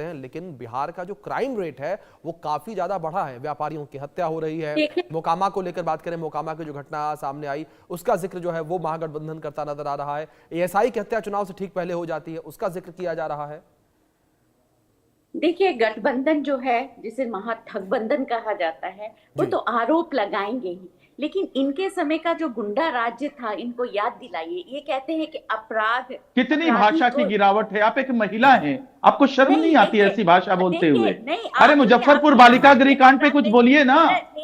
हैं, लेकिन बिहार का जो क्राइम रेट है वो काफी ज्यादा बढ़ा है। व्यापारियों की हत्या हो रही है। मोकामा को लेकर बात करें, मोकामा की जो घटना सामने आई उसका जिक्र जो है वो महागठबंधन करता नजर आ रहा है। एएसआई की हत्या चुनाव से ठीक पहले हो जाती है, उसका जिक्र किया जा रहा है। देखिए, गठबंधन जो है जिसे महाठगबंधन कहा जाता है वो तो आरोप लगाएंगे ही, लेकिन इनके समय का जो गुंडा राज्य था इनको याद दिलाइए। ये कहते हैं कि कितनी भाषा की गिरावट है। आप एक महिला हैं, आपको शर्म नहीं आती ऐसी भाषा बोलते हुए? अरे मुजफ्फरपुर बालिका गृह कांड पे कुछ बोलिए ना,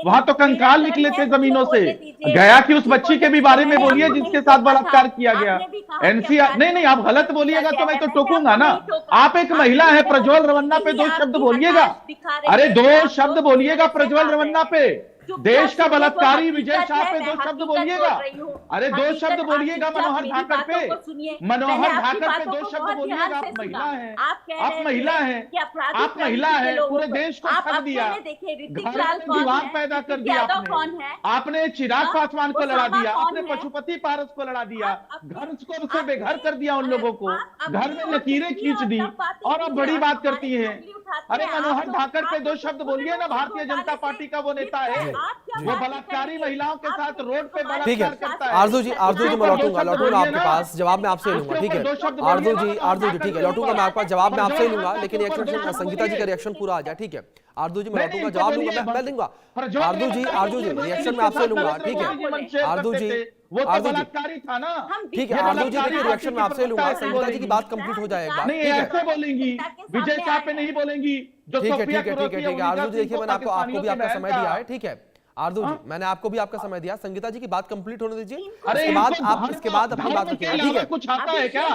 वहां तो कंकाल निकले थे जमीनों से। गया की उस बच्ची के भी बारे में बोलिए जिसके साथ बलात्कार किया गया। एनसीआर नहीं, आप गलत बोलिएगा तो मैं तो टोकूंगा ना। आप एक महिला है, प्रज्वल रवन्ना पे 2 शब्द बोलिएगा। अरे 2 शब्द बोलिएगा प्रज्वल रवन्ना पे। देश का बलात्कारी विजय शाह पे 2 शब्द बोलिएगा। अरे 2 शब्द बोलिएगा मनोहर धाकर पे। मनोहर धाकर पे 2 शब्द बोलिएगा। आप महिला हैं, आप महिला हैं, आप महिला हैं। पूरे देश को ठग दिया, घर में विवाद पैदा कर दिया आपने। आपने चिराग पासवान को लड़ा दिया, आपने पशुपति पारस को लड़ा दिया, घर को बेघर कर दिया उन लोगों को, घर में लकीरें खींच दी, और अब बड़ी बात करती है। अरे मनोहर धाकर पे 2 शब्द बोलिए ना। भारतीय जनता पार्टी का वो नेता है, वो बलात्कारी महिलाओं के साथ रोड पे बलात्कार करता है। आरजू जी मैं लौटूंगा आपके पास, जवाब मैं आपसे लूंगा, ठीक है आरजू जी ठीक है, लौटूंगा मैं आपके पास, जवाब मैं आपसे लूंगा, लेकिन रिएक्शन संगीता जी का रिएक्शन पूरा आ जाए, ठीक है आरजू जी मैं लौटूंगा, जवाब लूंगा मैं लूंगा। आरजू जी रिएक्शन मैं आपसे लूंगा, ठीक है आरजू जी था ना, ठीक है आरजू जी देखिए रिएक्शन मैं आपसे लूंगा, संगीता जी की बात कंप्लीट हो जाएगा। नहीं ऐसे बोलेंगी, विजय शाह पे नहीं बोलेंगी। ठीक है आरजू जी देखिए मैंने आपको भी आपका समय दिया है, ठीक है आरजू जी मैंने आपको भी आपका समय दिया। संगीता जी की बात कंप्लीट होने दीजिए, इसके बाद अपनी बात रखिएगा, ठीक है। कुछ आता है क्या?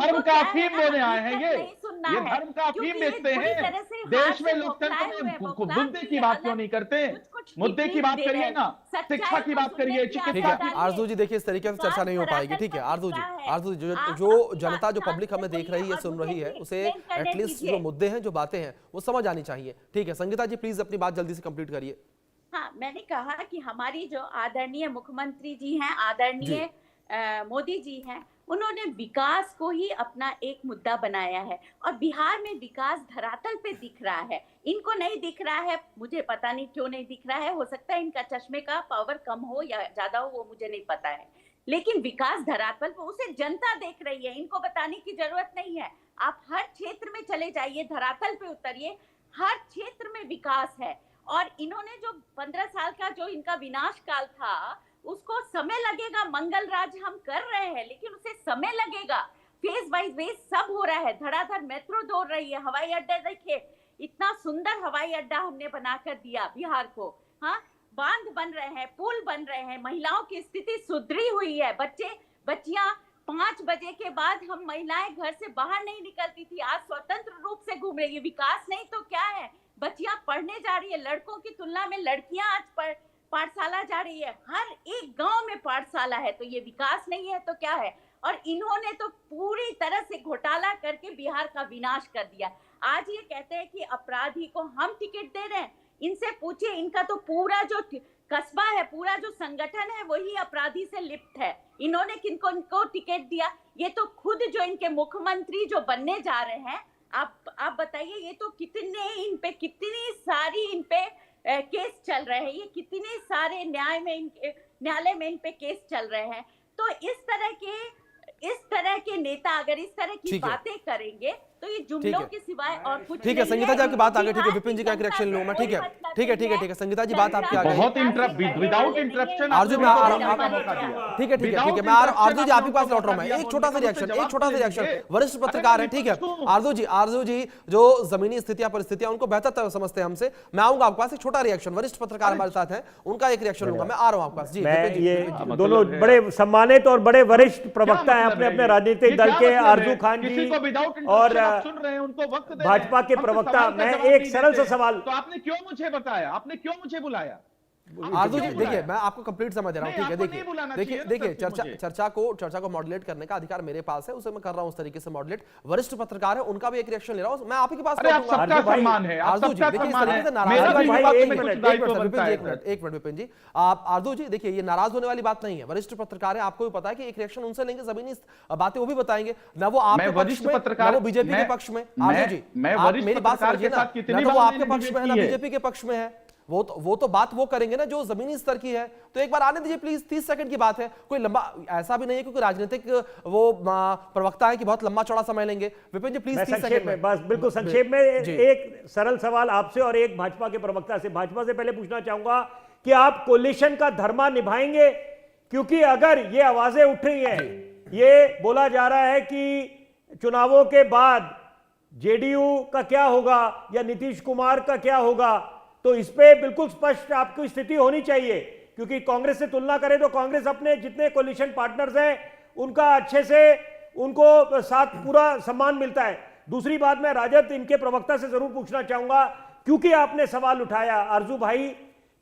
धर्म का अफीम बोने आए हैं ये धर्म का अफीम बेचते हैं। देश में लोकतंत्र में मुद्दे की बात क्यों नहीं करते? मुद्दे की बात करिए ना, शिक्षा की बात करिए, ठीक है आरजू जी देखिए इस तरीके से चर्चा नहीं हो पाएगी, ठीक है आरजू जी जो जनता जो पब्लिक हमें देख रही है सुन रही है उसे एटलीस्ट जो मुद्दे हैं जो बातें हैं वो समझ आनी चाहिए, ठीक है संगीता जी प्लीज अपनी बात जल्दी से कंप्लीट करिए। हाँ, मैंने कहा कि हमारी जो आदरणीय मुख्यमंत्री जी हैं, आदरणीय मोदी जी हैं, उन्होंने विकास को ही अपना एक मुद्दा बनाया है और बिहार में विकास धरातल पे दिख रहा है। इनको नहीं दिख रहा है, मुझे पता नहीं क्यों नहीं दिख रहा है। हो सकता है इनका चश्मे का पावर कम हो या ज्यादा हो, वो मुझे नहीं पता है, लेकिन विकास धरातल पे उसे जनता देख रही है। इनको बताने की जरूरत नहीं है। आप हर क्षेत्र में चले जाइए, धरातल पे उतरिए, हर क्षेत्र में विकास है। और इन्होंने जो 15 साल का जो इनका विनाश काल था उसको समय लगेगा। मंगल राज हम कर रहे हैं, लेकिन उसे समय लगेगा। फेज बाय फेज सब हो रहा है। धड़ाधड़ मेट्रो दौड़ रही है, हवाई अड्डा देखिए, इतना सुंदर हवाई अड्डा हमने बनाकर दिया बिहार को। हाँ, बांध बन रहे हैं, पुल बन रहे हैं, महिलाओं की स्थिति सुधरी हुई है। बच्चियां 5 बजे के बाद हम महिलाएं घर से बाहर नहीं निकलती थी, आज स्वतंत्र रूप से घूम रही है। विकास नहीं तो क्या है? बच्चियां पढ़ने जा रही है, लड़कों की तुलना में लड़कियां आज पाठशाला जा रही है। हर एक गांव में पाठशाला है, तो ये विकास नहीं है तो क्या है? और इन्होंने तो पूरी तरह से घोटाला करके बिहार का विनाश कर दिया। आज ये कहते हैं कि अपराधी को हम टिकट दे रहे हैं। इनसे पूछिए, इनका तो पूरा जो कस्बा है, पूरा जो संगठन है, वही अपराधी से लिप्त है। इन्होंने किनको टिकट दिया? ये तो खुद जो इनके मुख्यमंत्री जो बनने जा रहे हैं, आप बताइए, ये तो कितनी सारी इन पे केस चल रहे हैं, ये कितने सारे न्यायालय में इन पे केस चल रहे हैं। तो इस तरह के नेता अगर इस तरह की बातें करेंगे तो ये जुमलों के सिवाय और कुछ ठीक है संगीता जी आपकी बात आ गई, ठीक है विपिन जी का एक रिएक्शन लूं मैं, ठीक है संगीता जी बात आपकी आ गई, बहुत विदाउट इंटरप्शन आरजू में ठीक है मैं आरजू जी आपके पास लौट रहा हूं मैं। एक छोटा सा रिएक्शन वरिष्ठ पत्रकार है, ठीक है आरजू जी जो जमीनी स्थितियां परिस्थितियां उनको बेहतर तरह समझते हैं हमसे। मैं आऊंगा आपके पास, एक छोटा रिएक्शन वरिष्ठ पत्रकार हमारे साथ हैं, उनका एक रिएक्शन लूंगा मैं, आ रहा हूं आपके पास। जी ये दोनों बड़े सम्मानित और बड़े वरिष्ठ प्रवक्ता हैं अपने अपने राजनीतिक दल के, आरजू खान जी और सुन रहे हैं उनको वक्त दे भाजपा के प्रवक्ता। मैं एक सरल सा सवाल, तो आपने क्यों मुझे बताया, आपने क्यों मुझे बुलाया? आरजू जी देखिए, मैं आपको कंप्लीट समझ रहा हूँ, ठीक है। आपको नहीं बुलाना देखिए चाहिए देखिए ना, देखिए, चर्चा को मॉडरेट करने का अधिकार मेरे पास है, उसे मैं कर रहा हूँ उस तरीके से मॉडरेट। वरिष्ठ पत्रकार है, उनका भी एक रिएक्शन ले रहा हूँ मैं, आप ही के पास अरे आप लौटूंगा। सबका सम्मान है, आप आरजू जी सबका देखिए, इस सम्मान तरीके से है, नाराज मेरा होने भी वाली इस बात बात नहीं में है। कुछ एक दायित्व मिनट बनता है। एक मिनट विपिन जी, आप आरजू जी देखिए, ये नाराज होने वाली बात नहीं है। वरिष्ठ पत्रकार है, आपको भी पता है कि एक रिएक्शन उनसे लेंगे, जमीनी बातें वो भी बताएंगे ना, वो आपके पक्ष में ना वो बीजेपी के पक्ष में। आरजू जी आप मेरी बात समझिए ना, ना तो वो आपके पक्ष में है ना बीजेपी के पक्ष में है। वो तो बात वो करेंगे ना जो जमीनी स्तर की है। तो एक बार आने दीजिए प्लीज, 30 सेकंड की बात है, कोई लंबा ऐसा भी नहीं है क्योंकि राजनीतिक वो प्रवक्ता है कि बहुत लंबा चौड़ा समय लेंगे। विपिन जी प्लीज 30 सेकंड में, बस बिल्कुल संक्षेप में एक सरल सवाल आपसे और एक भाजपा के प्रवक्ता से। भाजपा से पहले पूछना चाहूंगा कि आप कोलिशन का धर्मा निभाएंगे, क्योंकि अगर ये आवाजें उठ रही हैं, ये बोला जा रहा है कि चुनावों के बाद जेडीयू का क्या होगा या नीतीश कुमार का क्या होगा, तो इस पे बिल्कुल स्पष्ट आपकी स्थिति होनी चाहिए, क्योंकि कांग्रेस से तुलना करें तो कांग्रेस अपने जितने कोलिशन पार्टनर्स हैं उनका अच्छे से उनको साथ पूरा सम्मान मिलता है। दूसरी बात, मैं राजद इनके प्रवक्ता से जरूर पूछना चाहूंगा, क्योंकि आपने सवाल उठाया आरजू भाई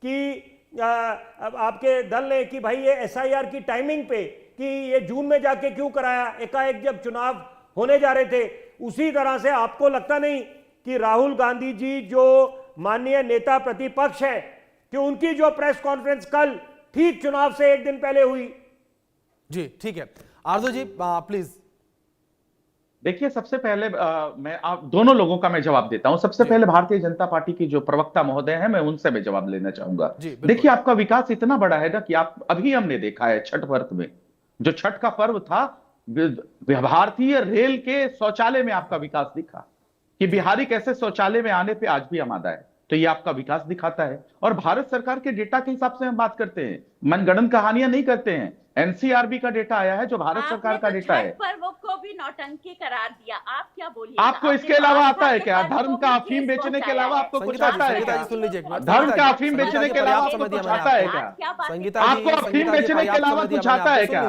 कि आपके दल ने कि भाई ये एसआईआर की टाइमिंग पे कि ये जून में जाके क्यों कराया, एकाएक जब चुनाव होने जा रहे थे। उसी तरह से आपको लगता नहीं कि राहुल गांधी जी जो माननीय नेता प्रतिपक्ष है, कि उनकी जो प्रेस कॉन्फ्रेंस कल ठीक चुनाव से एक दिन पहले हुई? जी ठीक है आरजू जी प्लीज। देखिए सबसे पहले मैं आप दोनों लोगों का मैं जवाब देता हूं। सबसे पहले भारतीय जनता पार्टी की जो प्रवक्ता महोदय हैं, मैं उनसे मैं जवाब लेना चाहूंगा। देखिए आपका विकास इतना बड़ा है ना कि आप अभी हमने देखा है छठ पर्व में, जो छठ का पर्व था, भारतीय रेल के शौचालय में आपका विकास दिखा कि बिहारी कैसे शौचालय में आने पे आज भी आमादा है। तो ये आपका विकास दिखाता है। और भारत सरकार के डेटा के हिसाब से हम बात करते हैं, मनगढ़ंत कहानियां नहीं करते हैं। एनसीआरबी का डेटा आया है जो भारत सरकार का डेटा है। पर्व को भी नौटंकी करार दिया, आप क्या बोलिए? आपको इसके अलावा आता है क्या? धर्म का अफीम बेचने के अलावा आपको कुछ आता है क्या? धर्म का अफीम बेचने के अलावा आपको कुछ आता है क्या? आपको अफीम बेचने के अलावा कुछ आता है क्या?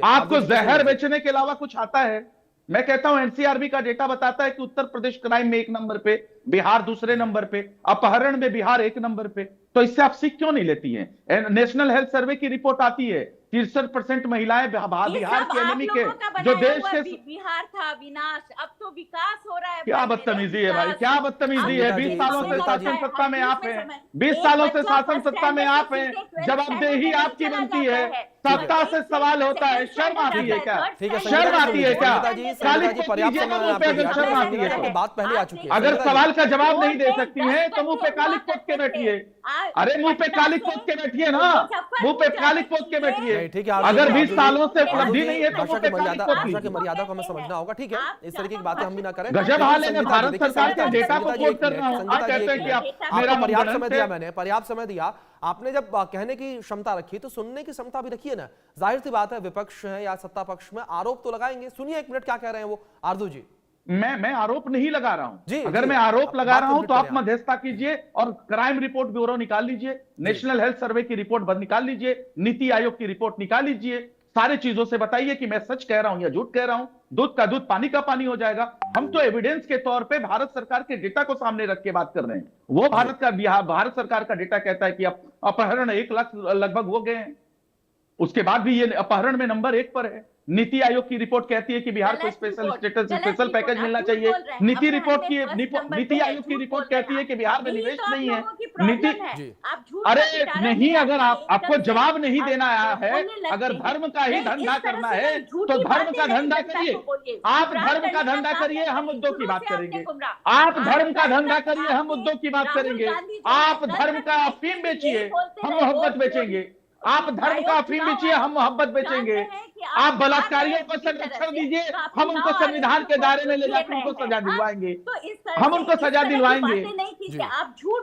आपको जहर बेचने के अलावा कुछ आता है? मैं कहता हूं एनसीआरबी का डेटा बताता है कि उत्तर प्रदेश क्राइम में 1 नंबर पे, बिहार दूसरे नंबर पे, अपहरण में बिहार 1 नंबर पे। तो इससे आप सीख क्यों नहीं लेती हैं? नेशनल हेल्थ सर्वे की रिपोर्ट आती है 63% महिलाएं बिहार की एनिमिक है, जो देश के बिहार था विनाश, अब तो विकास हो रहा है। क्या बदतमीजी है भाई, क्या बदतमीजी है। 20 सालों से शासन सत्ता में आप हैं, 20 सालों से शासन सत्ता में आप हैं, जवाबदेही आपकी बनती है, सत्ता से सवाल होता है। शर्म आती है क्या? शर्म आती है क्या? काली शर्म आती है तो बात पहले आ चुकी है। अगर सवाल का जवाब नहीं दे सकती हैं तो मुंह पे कालिक पोत के बैठिए। अरे मुंह पे कालिक पोत के बैठिए ना, मुंह पे कालिक पोत के बैठिए। अगर 20 सालों से उपलब्धि नहीं है तो मुंह पे कालिक पोत कीजिए। भाषा की मर्यादा को हमें समझना होगा, ठीक है? इस तरीके की बातें हम भी ना करें। गजब हाल है, मैं भारत सरकार के डेटा को कोट कर रहा हूं। आप कहते हैं कि आप मेरा पर्याप्त समय दिया, मैंने पर्याप्त समय दिया। आपने जब कहने की क्षमता रखी तो सुनने की क्षमता भी रखिए ना। जाहिर सी बात है, विपक्ष है या सत्ता पक्ष में आरोप तो लगाएंगे। सुनिए 1 मिनट क्या कह रहे हैं वो आरजू जी। मैं आरोप नहीं लगा रहा हूं। अगर मैं आरोप लगा रहा हूं तो आप मध्यस्थता कीजिए और क्राइम रिपोर्ट ब्यूरो निकाल लीजिए, नेशनल हेल्थ सर्वे की रिपोर्ट निकाल लीजिए, नीति आयोग की रिपोर्ट निकाल लीजिए। सारे चीजों से बताइए कि मैं सच कह रहा हूं या झूठ कह रहा हूं। दूध का दूध पानी का पानी हो जाएगा। हम तो एविडेंस के तौर पे भारत सरकार के डेटा को सामने रख के बात कर रहे हैं। वो भारत सरकार का डेटा कहता है कि अपहरण 1 लाख लगभग हो गए हैं। उसके बाद भी ये अपहरण में नंबर 1 पर है। नीति आयोग की रिपोर्ट कहती है कि बिहार को स्पेशल स्टेटस, स्पेशल पैकेज मिलना चाहिए। नीति आयोग की रिपोर्ट कहती है कि बिहार में निवेश नहीं है। अरे नहीं, अगर आपको जवाब नहीं देना है, अगर धर्म का ही धंधा करना है तो धर्म का धंधा करिए। आप धर्म का धंधा करिए, हम मुद्दों की बात करेंगे। आप धर्म का धंधा करिए, हम मुद्दों की बात करेंगे। आप धर्म का अफीम बेचिए, हम मोहब्बत बेचेंगे। आप धर्म का अफीम बेचिए, हम मोहब्बत बेचेंगे। आप बलात्कारियों को संरक्षण दीजिए, हम उनको संविधान के दायरे में ले जाकर उनको सजा दिलवाएंगे। हम उनको सजा दिलवाएंगे।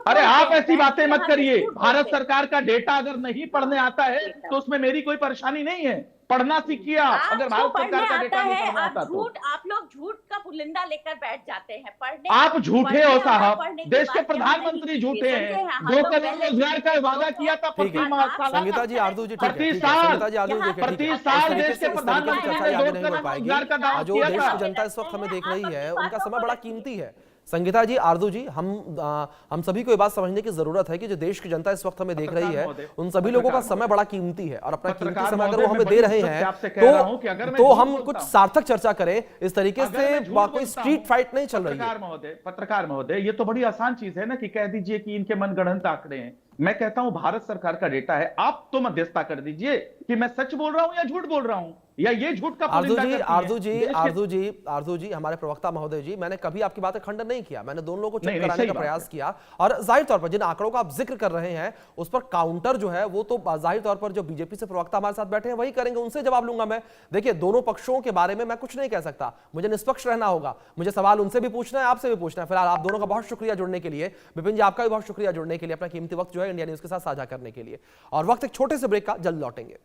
अरे आप ऐसी बातें मत करिए। भारत सरकार का डेटा अगर नहीं पढ़ने आता है तो उसमें मेरी कोई परेशानी नहीं है। पढ़ना सीखिए आप। अगर भारत सरकार का डेटा नहीं पढ़ना आता तो आप लोग झूठ का पुलिंदा लेकर बैठ जाते हैं पढ़ने। आप झूठे हो साहब, देश के प्रधानमंत्री झूठे हैं। 2 करोड़ रोजगार का वादा किया था संगीता जी आरजू जी, प्रति साल देश के प्रधानमंत्री ने 2 करोड़ रोजगार का दावा जो किया देश था। की जनता इस वक्त हमें देख रही है, उनका समय बड़ा कीमती है। संगीता जी, आरजू जी, हम सभी को ये बात समझने की जरूरत है कि जो देश की जनता इस वक्त हमें देख रही है, उन सभी लोगों का समय बड़ा कीमती है और अपना कीमती समय अगर वो हमें दे रहे हैं तो हम कुछ सार्थक चर्चा करें। इस तरीके से कोई स्ट्रीट फाइट नहीं चल रही है। पत्रकार महोदय, ये तो बड़ी आसान चीज है ना कि कह दीजिए कि इनके मनगढ़ंत आंकड़े हैं। मैं कहता हूं भारत सरकार का डेटा है, आप तो मध्यस्थता कर दीजिए कि मैं सच बोल रहा हूं या झूठ बोल रहा हूं, या ये झूठ का आरजू जी, हमारे प्रवक्ता महोदय जी, मैंने कभी आपकी बात का खंडन नहीं किया। मैंने दोनों लोगों को चुप कराने का प्रयास किया और जाहिर तौर पर जिन आंकड़ों का आप जिक्र कर रहे हैं उस पर काउंटर जो है वो तो जाहिर तौर पर जो बीजेपी से प्रवक्ता हमारे साथ बैठे हैं वही करेंगे, उनसे जवाब लूंगा मैं। देखिए, दोनों पक्षों के बारे में मैं कुछ नहीं कह सकता, मुझे निष्पक्ष रहना होगा। मुझे सवाल उनसे भी पूछना है, आपसे भी पूछना है। फिलहाल आप दोनों का बहुत शुक्रिया जुड़ने के लिए। विपिन जी, आपका भी बहुत शुक्रिया जुड़ने के लिए, अपना कीमती वक्त जो है इंडिया न्यूज के साथ साझा करने के लिए। और वक्त एक छोटे से ब्रेक का, जल्द लौटेंगे।